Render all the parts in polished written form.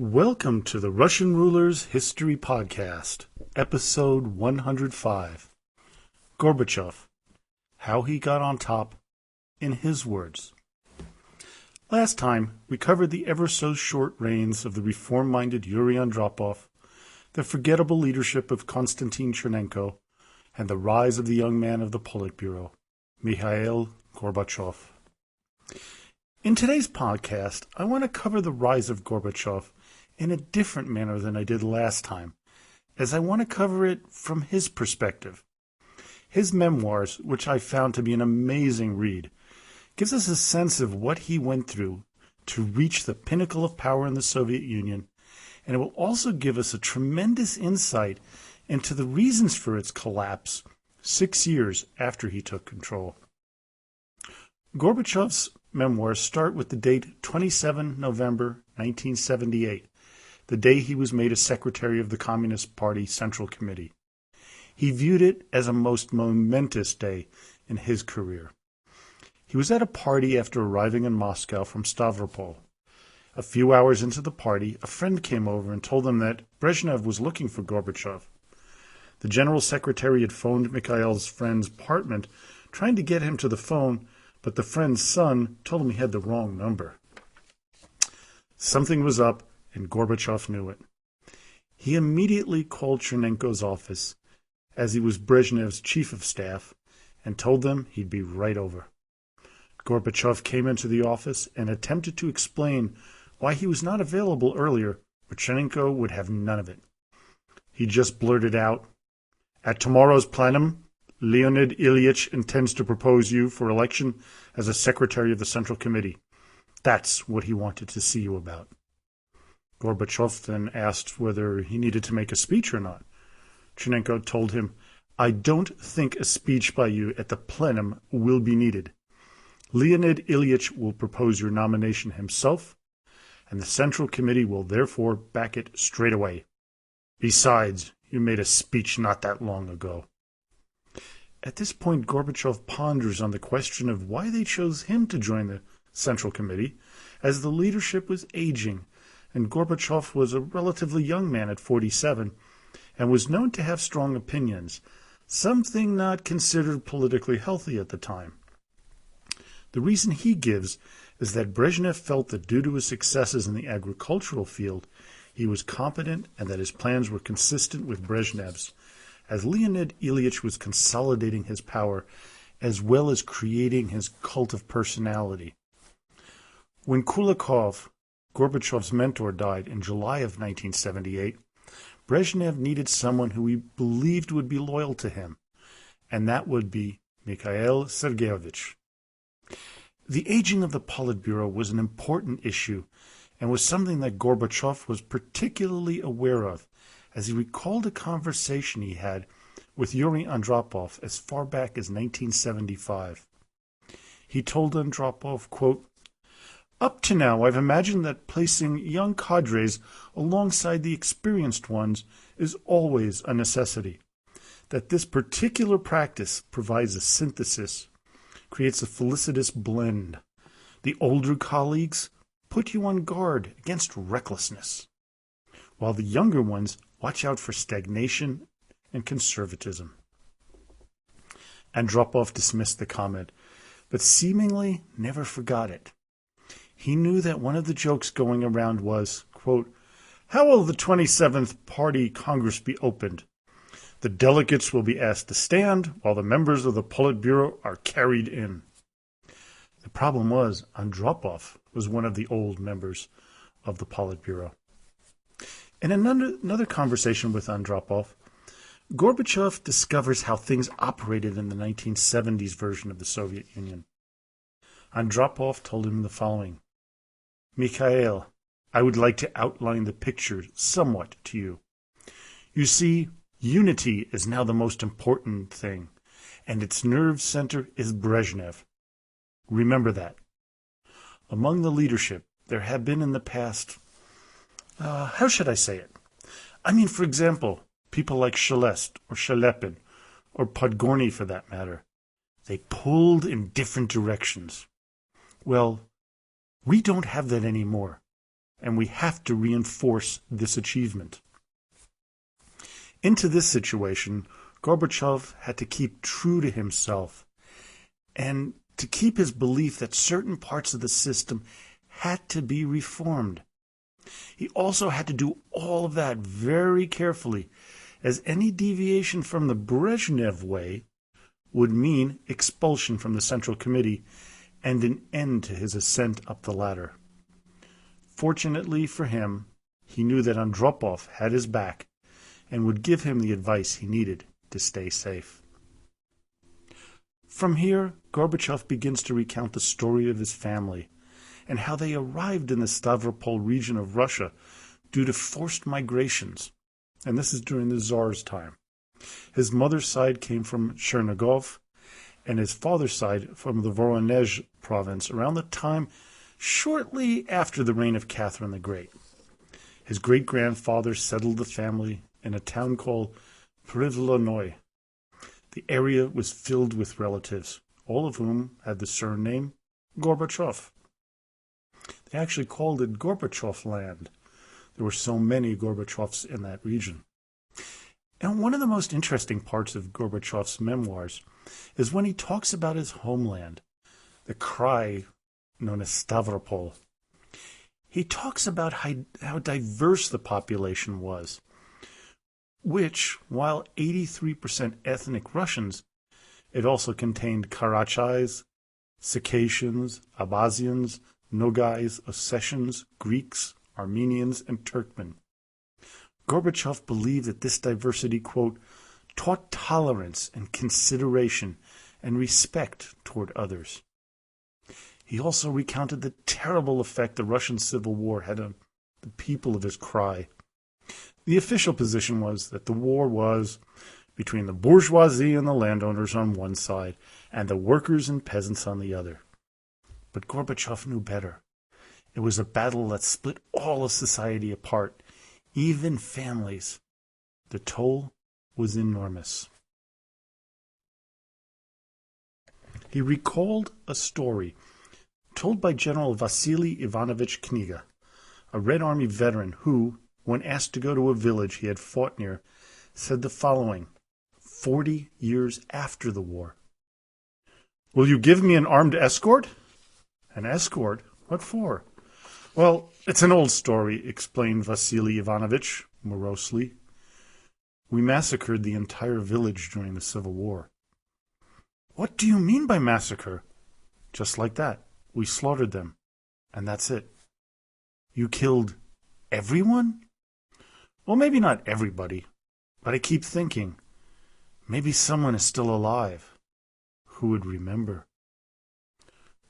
Welcome to the Russian Rulers History Podcast, Episode 105. Gorbachev, How He Got on Top, in his words. Last time, we covered the ever-so-short reigns of the reform-minded Yuri Andropov, the forgettable leadership of Konstantin Chernenko, and the rise of the young man of the Politburo, Mikhail Gorbachev. In today's podcast, I want to cover the rise of Gorbachev in a different manner than I did last time, as I want to cover it from his perspective. His memoirs, which I found to be an amazing read, gives us a sense of what he went through to reach the pinnacle of power in the Soviet Union, and it will also give us a tremendous insight into the reasons for its collapse 6 years after he took control. Gorbachev's memoirs start with the date 27 November 1978, the day he was made a secretary of the Communist Party Central Committee. He viewed it as a most momentous day in his career. He was at a party after arriving in Moscow from Stavropol. A few hours into the party, a friend came over and told him that Brezhnev was looking for Gorbachev. The general secretary had phoned Mikhail's friend's apartment, trying to get him to the phone, but the friend's son told him he had the wrong number. Something was up, and Gorbachev knew it. He immediately called Chernenko's office, as he was Brezhnev's chief of staff, and told them he'd be right over. Gorbachev came into the office and attempted to explain why he was not available earlier, but Chernenko would have none of it. He just blurted out, "At tomorrow's plenum, Leonid Ilyich intends to propose you for election as a secretary of the Central Committee. That's what he wanted to see you about." Gorbachev then asked whether he needed to make a speech or not. Chernenko told him, "I don't think a speech by you at the plenum will be needed. Leonid Ilyich will propose your nomination himself, and the Central Committee will therefore back it straight away. Besides, you made a speech not that long ago." At this point, Gorbachev ponders on the question of why they chose him to join the Central Committee, as the leadership was aging, and Gorbachev was a relatively young man at 47, and was known to have strong opinions, something not considered politically healthy at the time. The reason he gives is that Brezhnev felt that due to his successes in the agricultural field, he was competent and that his plans were consistent with Brezhnev's, as Leonid Ilyich was consolidating his power as well as creating his cult of personality. When Kulakov, Gorbachev's mentor, died in July of 1978, Brezhnev needed someone who he believed would be loyal to him, and that would be Mikhail Sergeyevich. The aging of the Politburo was an important issue and was something that Gorbachev was particularly aware of, as he recalled a conversation he had with Yuri Andropov as far back as 1975. He told Andropov, quote, "Up to now, I've imagined that placing young cadres alongside the experienced ones is always a necessity, that this particular practice provides a synthesis, creates a felicitous blend. The older colleagues put you on guard against recklessness, while the younger ones watch out for stagnation and conservatism." Andropov dismissed the comment, but seemingly never forgot it. He knew that one of the jokes going around was, quote, "How will the 27th Party Congress be opened? The delegates will be asked to stand while the members of the Politburo are carried in." The problem was Andropov was one of the old members of the Politburo. In another conversation with Andropov, Gorbachev discovers how things operated in the 1970s version of the Soviet Union. Andropov told him the following, "Mikhail, I would like to outline the picture somewhat to you. You see, unity is now the most important thing, and its nerve center is Brezhnev. Remember that. Among the leadership, there have been in the past, how should I say it? For example, people like Shelest or Shelepin, or Podgorny for that matter. They pulled in different directions. Well, we don't have that anymore. and we have to reinforce this achievement. Into this situation, Gorbachev had to keep true to himself and to keep his belief that certain parts of the system had to be reformed. He also had to do all of that very carefully, as any deviation from the Brezhnev way would mean expulsion from the Central Committee and an end to his ascent up the ladder. Fortunately for him, he knew that Andropov had his back and would give him the advice he needed to stay safe. From here, Gorbachev begins to recount the story of his family and how they arrived in the Stavropol region of Russia due to forced migrations, and this is during the Tsar's time. His mother's side came from Chernigov, and his father's side from the Voronezh province around the time shortly after the reign of Catherine the Great. His great-grandfather settled the family in a town called Privlanoy. The area was filled with relatives, all of whom had the surname Gorbachev. They actually called it Gorbachev land. There were so many Gorbachevs in that region. And one of the most interesting parts of Gorbachev's memoirs is when he talks about his homeland, the Krai known as Stavropol. He talks about how diverse the population was, which, while 83% ethnic Russians, it also contained Karachais, Circassians, Abkhazians, Nogais, Ossetians, Greeks, Armenians, and Turkmen. Gorbachev believed that this diversity, quote, taught tolerance and consideration and respect toward others. He also recounted the terrible effect the Russian Civil War had on the people of his Krai. The official position was that the war was between the bourgeoisie and the landowners on one side and the workers and peasants on the other. But Gorbachev knew better. It was a battle that split all of society apart, even families. The toll was enormous. He recalled a story told by General Vasily Ivanovich Kniga, a Red Army veteran who, when asked to go to a village he had fought near, said the following, 40 years after the war. "Will you give me an armed escort?" "An escort? What for?" "Well, it's an old story," explained Vasily Ivanovich morosely. "We massacred the entire village during the Civil War." "What do you mean by massacre?" "Just like that. We slaughtered them, and that's it." "You killed everyone?" "Well, maybe not everybody, but I keep thinking, maybe someone is still alive. Who would remember?"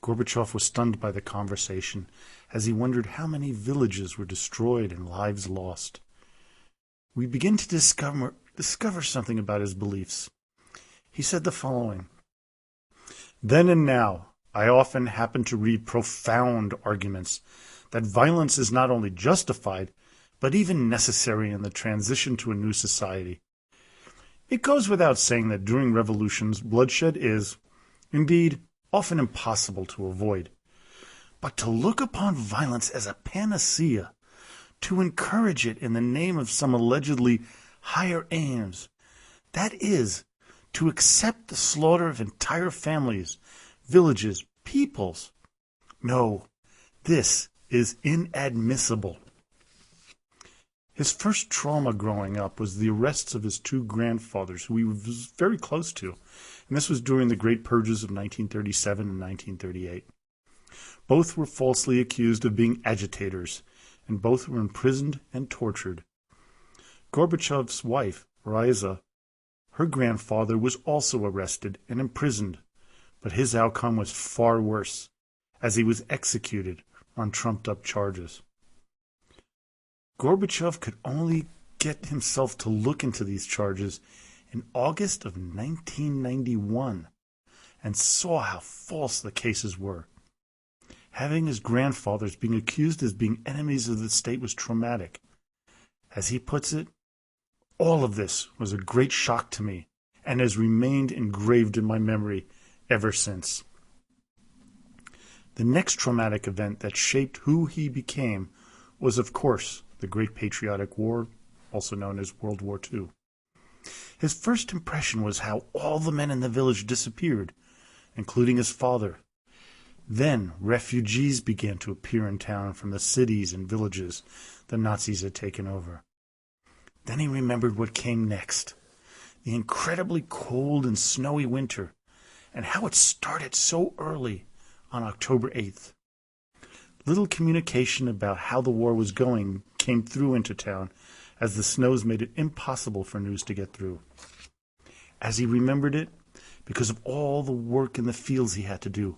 Gorbachev was stunned by the conversation as he wondered how many villages were destroyed and lives lost. We begin to discover something about his beliefs. He said the following, "Then and now, I often happen to read profound arguments that violence is not only justified, but even necessary in the transition to a new society. It goes without saying that during revolutions, bloodshed is, indeed, often impossible to avoid. But to look upon violence as a panacea, to encourage it in the name of some allegedly higher aims, that is, to accept the slaughter of entire families, villages, peoples. No, this is inadmissible." His first trauma growing up was the arrests of his two grandfathers, who he was very close to, and this was during the Great Purges of 1937 and 1938. Both were falsely accused of being agitators, and both were imprisoned and tortured. Gorbachev's wife, Raisa, her grandfather was also arrested and imprisoned, but his outcome was far worse, as he was executed on trumped-up charges. Gorbachev could only get himself to look into these charges in August of 1991 and saw how false the cases were. Having his grandfathers being accused as being enemies of the state was traumatic. As he puts it, "All of this was a great shock to me and has remained engraved in my memory ever since." The next traumatic event that shaped who he became was, of course, the Great Patriotic War, also known as World War II. His first impression was how all the men in the village disappeared, including his father. Then refugees began to appear in town from the cities and villages the Nazis had taken over. Then he remembered what came next, the incredibly cold and snowy winter, and how it started so early on October 8th. Little communication about how the war was going came through into town, as the snows made it impossible for news to get through. As he remembered it, because of all the work in the fields he had to do,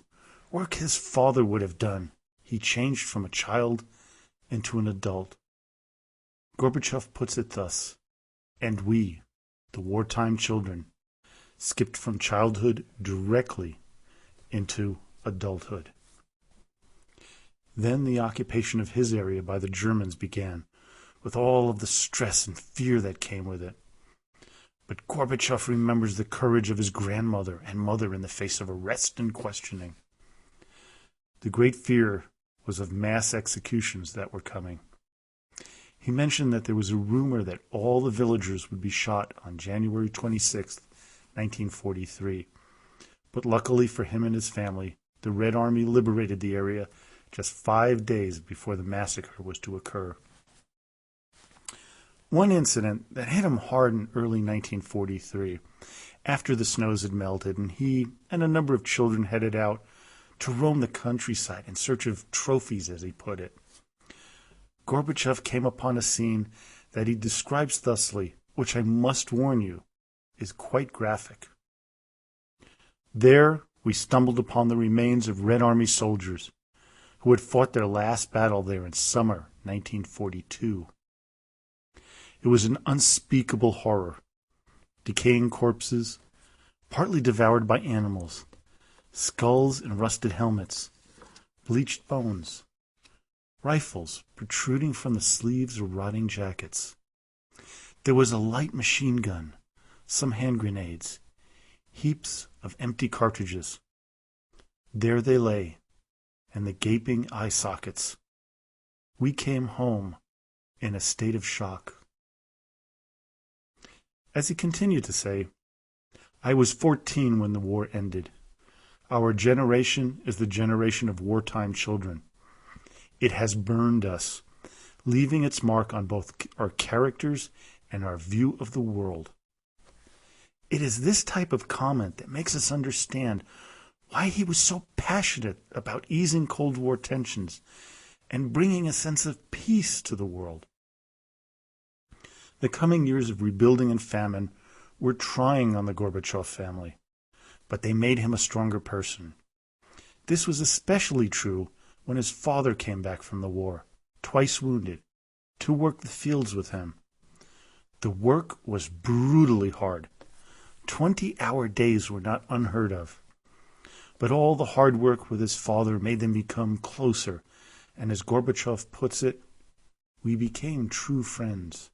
work his father would have done, he changed from a child into an adult. Gorbachev puts it thus, and we, the wartime children, skipped from childhood directly into adulthood. Then the occupation of his area by the Germans began, with all of the stress and fear that came with it. But Gorbachev remembers the courage of his grandmother and mother in the face of arrest and questioning. The great fear was of mass executions that were coming. He mentioned that there was a rumor that all the villagers would be shot on January 26, 1943. But luckily for him and his family, the Red Army liberated the area just 5 days before the massacre was to occur. One incident that hit him hard in early 1943, after the snows had melted and he and a number of children headed out to roam the countryside in search of trophies, as he put it. Gorbachev came upon a scene that he describes thusly, which I must warn you, is quite graphic. There we stumbled upon the remains of Red Army soldiers who had fought their last battle there in summer 1942. It was an unspeakable horror. Decaying corpses, partly devoured by animals, skulls and rusted helmets, bleached bones, rifles protruding from the sleeves of rotting jackets. There was a light machine gun, some hand grenades, heaps of empty cartridges. There they lay, and the gaping eye sockets. We came home in a state of shock. As he continued to say, I was 14 when the war ended. Our generation is the generation of wartime children. It has burned us, leaving its mark on both our characters and our view of the world. It is this type of comment that makes us understand why he was so passionate about easing Cold War tensions and bringing a sense of peace to the world. The coming years of rebuilding and famine were trying on the Gorbachev family, but they made him a stronger person. This was especially true when his father came back from the war, twice wounded, to work the fields with him. The work was brutally hard. 20-hour days were not unheard of. But all the hard work with his father made them become closer, and as Gorbachev puts it, we became true friends.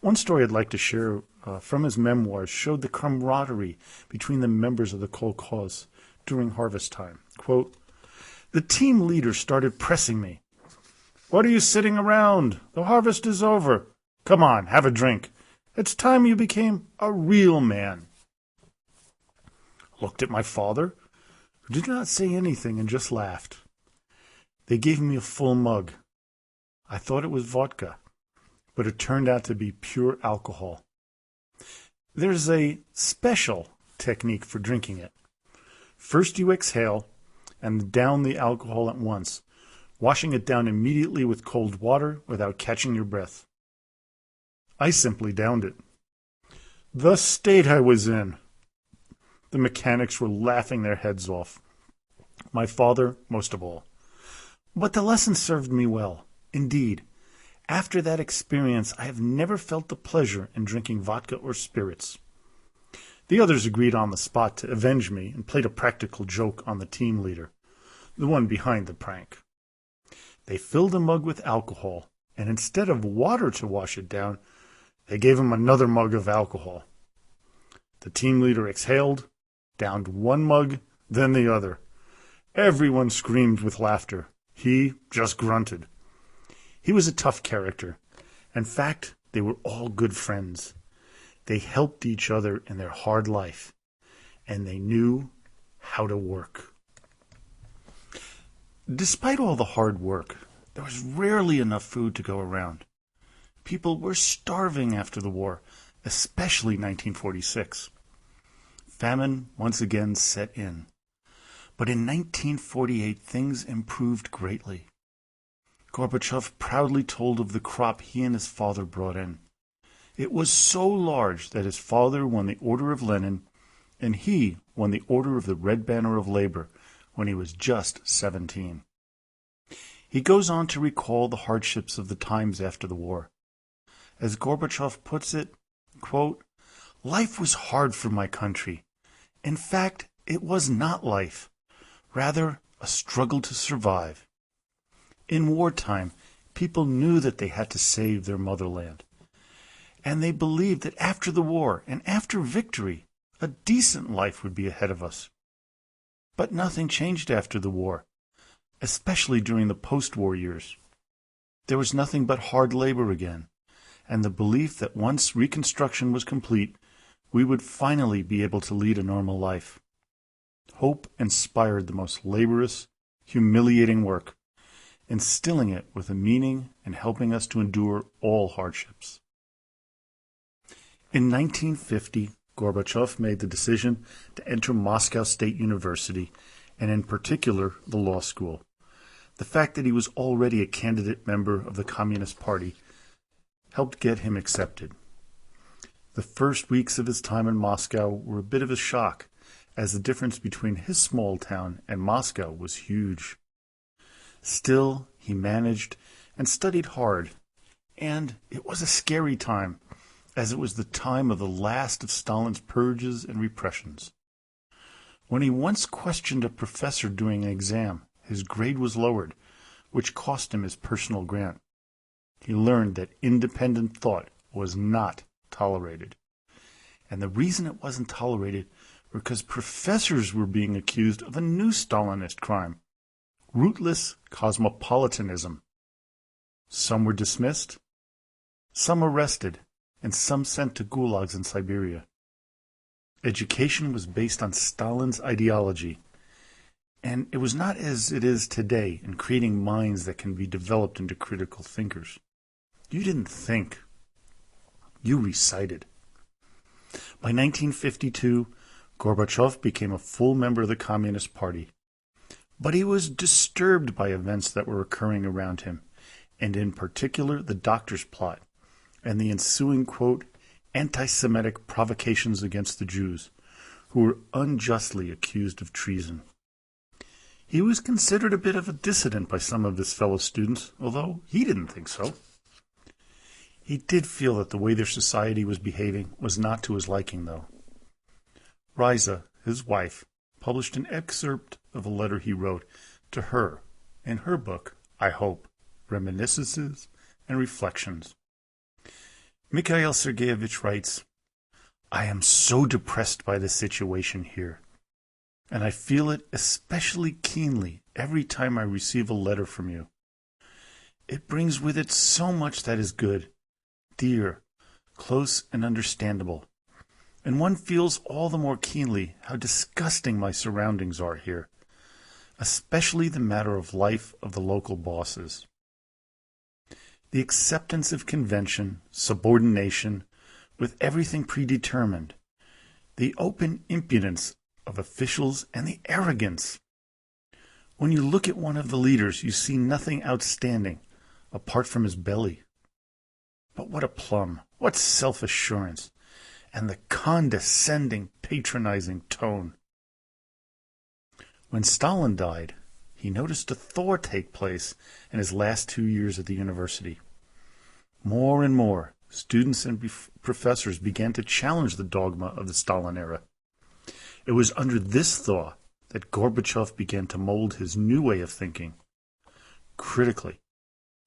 One story I'd like to share from his memoirs showed the camaraderie between the members of the kolkhoz during harvest time. Quote, the team leader started pressing me. What are you sitting around? The harvest is over. Come on, have a drink. It's time you became a real man. I looked at my father, who did not say anything and just laughed. They gave me a full mug. I thought it was vodka, but it turned out to be pure alcohol. There's a special technique for drinking it. First you exhale and down the alcohol at once, washing it down immediately with cold water without catching your breath. I simply downed it. The state I was in. The mechanics were laughing their heads off. My father, most of all. But the lesson served me well. Indeed, after that experience, I have never felt the pleasure in drinking vodka or spirits. The others agreed on the spot to avenge me and played a practical joke on the team leader, the one behind the prank. They filled a mug with alcohol, and instead of water to wash it down, they gave him another mug of alcohol. The team leader exhaled, downed one mug, then the other. Everyone screamed with laughter. He just grunted. He was a tough character. In fact, they were all good friends. They helped each other in their hard life, and they knew how to work. Despite all the hard work, there was rarely enough food to go around. People were starving after the war, especially 1946. Famine once again set in. But in 1948, things improved greatly. Gorbachev proudly told of the crop he and his father brought in. It was so large that his father won the Order of Lenin, and he won the Order of the Red Banner of Labor when he was just 17. He goes on to recall the hardships of the times after the war. As Gorbachev puts it, quote, "Life was hard for my country. In fact, it was not life, rather a struggle to survive. In wartime, people knew that they had to save their motherland, and they believed that after the war and after victory, a decent life would be ahead of us. But nothing changed after the war, especially during the post-war years. There was nothing but hard labor again, and the belief that once Reconstruction was complete, we would finally be able to lead a normal life. Hope inspired the most laborious, humiliating work, instilling it with a meaning and helping us to endure all hardships." In 1950, Gorbachev made the decision to enter Moscow State University, and in particular, the law school. The fact that he was already a candidate member of the Communist Party helped get him accepted. The first weeks of his time in Moscow were a bit of a shock, as the difference between his small town and Moscow was huge. Still, he managed and studied hard, and it was a scary time, as it was the time of the last of Stalin's purges and repressions. When he once questioned a professor during an exam, his grade was lowered, which cost him his personal grant. He learned that independent thought was not tolerated. And the reason it wasn't tolerated was because professors were being accused of a new Stalinist crime, rootless cosmopolitanism. Some were dismissed, some arrested, and some sent to gulags in Siberia. Education was based on Stalin's ideology, and it was not as it is today in creating minds that can be developed into critical thinkers. You didn't think. You recited. By 1952, Gorbachev became a full member of the Communist Party. But he was disturbed by events that were occurring around him, and in particular the doctor's plot, and the ensuing, quote, anti-Semitic provocations against the Jews, who were unjustly accused of treason. He was considered a bit of a dissident by some of his fellow students, although he didn't think so. He did feel that the way their society was behaving was not to his liking, though. Riza, his wife, published an excerpt of a letter he wrote to her in her book, I Hope, Reminiscences and Reflections. Mikhail Sergeyevich writes, "I am so depressed by the situation here, and I feel it especially keenly every time I receive a letter from you. It brings with it so much that is good, dear, close and understandable, and one feels all the more keenly how disgusting my surroundings are here, especially the matter of life of the local bosses. The acceptance of convention, subordination, with everything predetermined, the open impudence of officials, and the arrogance. When you look at one of the leaders, you see nothing outstanding, apart from his belly. But what aplomb, what self-assurance, and the condescending, patronizing tone. When Stalin died, he noticed a thaw take place in his last 2 years at the university. More and more, students and professors began to challenge the dogma of the Stalin era. It was under this thaw that Gorbachev began to mold his new way of thinking, critically,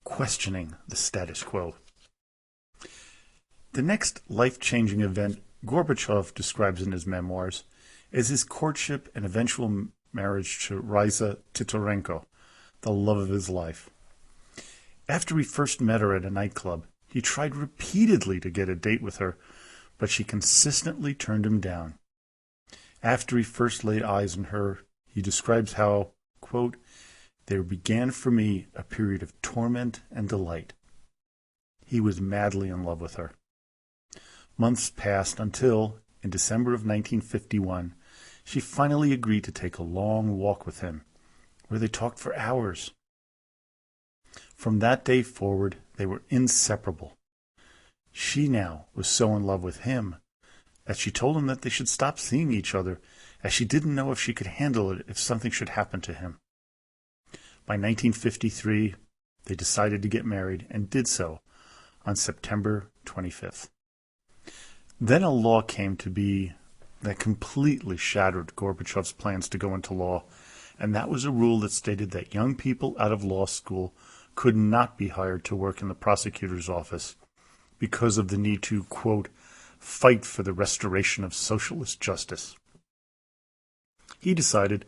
questioning the status quo. The next life-changing event Gorbachev describes in his memoirs is his courtship and eventual marriage to Riza Titorenko, the love of his life. After he first met her at a nightclub, he tried repeatedly to get a date with her, but she consistently turned him down. After he first laid eyes on her, he describes how, quote, "there began for me a period of torment and delight." He was madly in love with her. Months passed until, in December of 1951, she finally agreed to take a long walk with him, where they talked for hours. From that day forward, they were inseparable. She now was so in love with him that she told him that they should stop seeing each other, as she didn't know if she could handle it if something should happen to him. By 1953, they decided to get married and did so on September 25th. Then a law came to be that completely shattered Gorbachev's plans to go into law, and that was a rule that stated that young people out of law school could not be hired to work in the prosecutor's office because of the need to, quote, "fight for the restoration of socialist justice." He decided,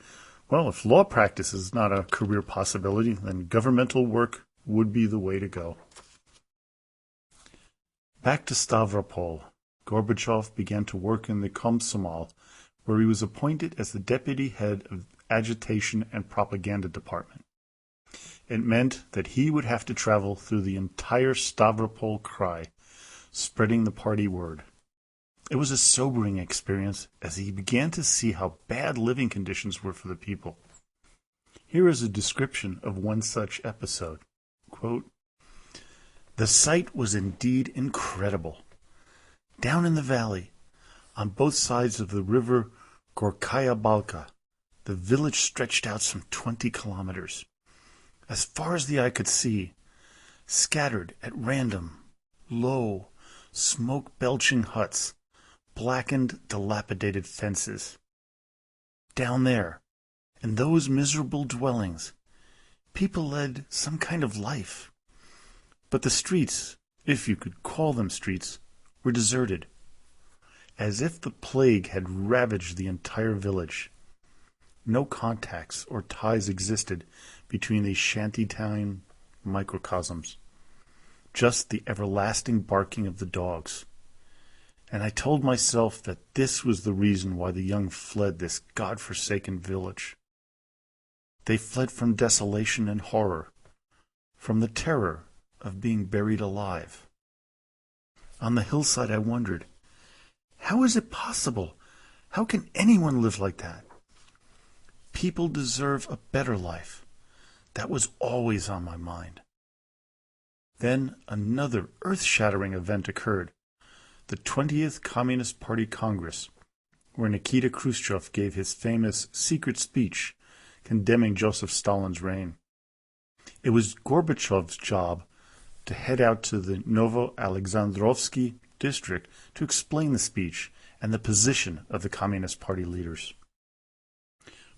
well, if law practice is not a career possibility, then governmental work would be the way to go. Back to Stavropol, Gorbachev began to work in the Komsomol, where he was appointed as the deputy head of agitation and propaganda department. It meant that he would have to travel through the entire Stavropol Krai, spreading the party word. It was a sobering experience as he began to see how bad living conditions were for the people. Here is a description of one such episode. Quote, "The sight was indeed incredible. Down in the valley, on both sides of the river Gorkaya Balka, the village stretched out some 20 kilometers. As far as the eye could see, scattered at random, low, smoke-belching huts, blackened, dilapidated fences. Down there, in those miserable dwellings, people led some kind of life. But the streets, if you could call them streets, were deserted, as if the plague had ravaged the entire village. No contacts or ties existed between these shantytown microcosms, just the everlasting barking of the dogs. And I told myself that this was the reason why the young fled this God-forsaken village. They fled from desolation and horror, from the terror of being buried alive. On the hillside I wondered, how is it possible? How can anyone live like that? People deserve a better life. That was always on my mind." Then another earth-shattering event occurred, the 20th Communist Party Congress, where Nikita Khrushchev gave his famous secret speech condemning Joseph Stalin's reign. It was Gorbachev's job to head out to the Novo-Alexandrovsky district to explain the speech and the position of the Communist Party leaders.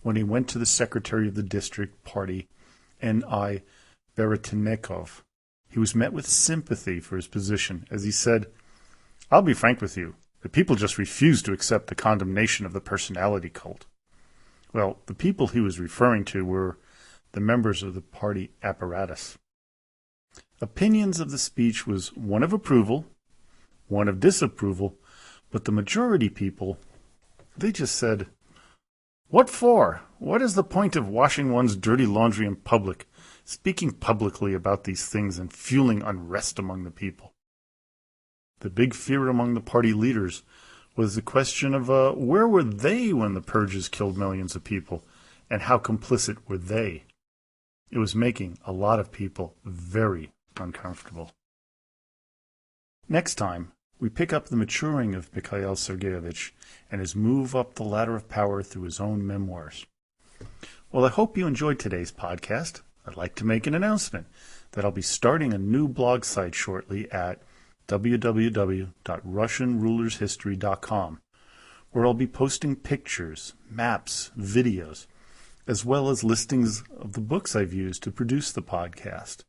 When he went to the secretary of the district party, N.I. Veretennikov, he was met with sympathy for his position as he said, "I'll be frank with you, the people just refuse to accept the condemnation of the personality cult." Well, the people he was referring to were the members of the party apparatus. Opinions of the speech was one of approval, one of disapproval, but the majority people, they just said, "What for? What is the point of washing one's dirty laundry in public, speaking publicly about these things and fueling unrest among the people?" The big fear among the party leaders was the question of where were they when the purges killed millions of people, and how complicit were they? It was making a lot of people very uncomfortable. Next time, we pick up the maturing of Mikhail Sergeyevich and his move up the ladder of power through his own memoirs. Well, I hope you enjoyed today's podcast. I'd like to make an announcement that I'll be starting a new blog site shortly at www.russianrulershistory.com, where I'll be posting pictures, maps, videos, as well as listings of the books I've used to produce the podcast.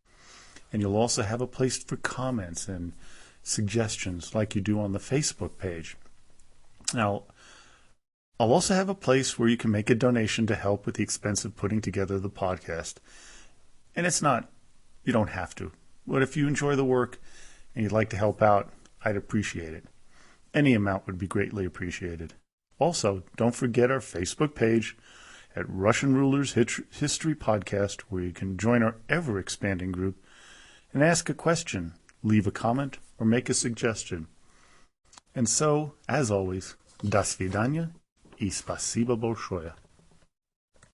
And you'll also have a place for comments and suggestions like you do on the Facebook page. Now, I'll also have a place where you can make a donation to help with the expense of putting together the podcast. And it's not You don't have to. But if you enjoy the work and you'd like to help out, I'd appreciate it. Any amount would be greatly appreciated. Also, don't forget our Facebook page at Russian Rulers History Podcast, where you can join our ever-expanding group and ask a question, leave a comment, or make a suggestion. And so, as always, до свидания и спасибо большое.